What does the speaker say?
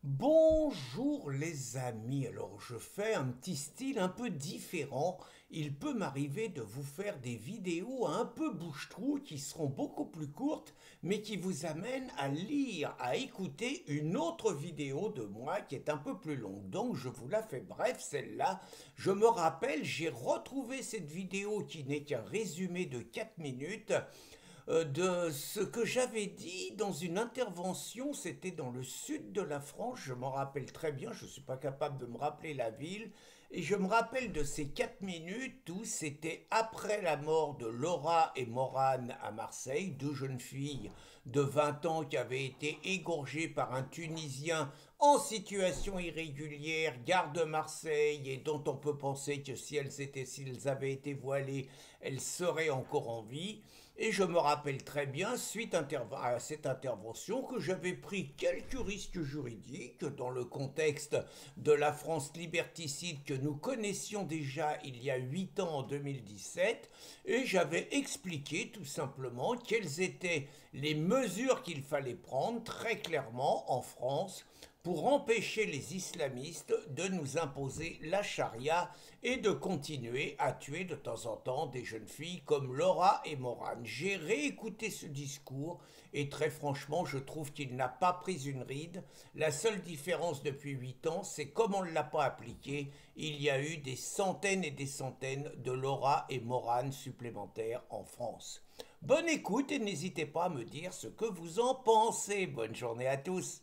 Bonjour les amis, alors je fais un petit style un peu différent. Il peut m'arriver de vous faire des vidéos un peu bouche-trou qui seront beaucoup plus courtes mais qui vous amènent à lire, à écouter une autre vidéo de moi qui est un peu plus longue. Donc je vous la fais bref, celle-là. Je me rappelle, j'ai retrouvé cette vidéo qui n'est qu'un résumé de 4 minutes de ce que j'avais dit dans une intervention, c'était dans le sud de la France, je m'en rappelle très bien, je ne suis pas capable de me rappeler la ville, et je me rappelle de ces 4 minutes où c'était après la mort de Laura et Morane à Marseille, deux jeunes filles de 20 ans qui avaient été égorgées par un Tunisien en situation irrégulière, gare de Marseille, et dont on peut penser que s'ils avaient été voilées, elles seraient encore en vie. Et je me rappelle très bien, suite à cette intervention, que j'avais pris quelques risques juridiques dans le contexte de la France liberticide que nous connaissions déjà il y a 8 ans en 2017, et j'avais expliqué tout simplement quelles étaient les mesures qu'il fallait prendre très clairement en France pour empêcher les islamistes de nous imposer la charia et de continuer à tuer de temps en temps des jeunes filles comme Laura et Morane. J'ai réécouté ce discours et très franchement, je trouve qu'il n'a pas pris une ride. La seule différence depuis 8 ans, c'est comme on ne l'a pas appliqué, il y a eu des centaines et des centaines de Laura et Morane supplémentaires en France. Bonne écoute et n'hésitez pas à me dire ce que vous en pensez. Bonne journée à tous.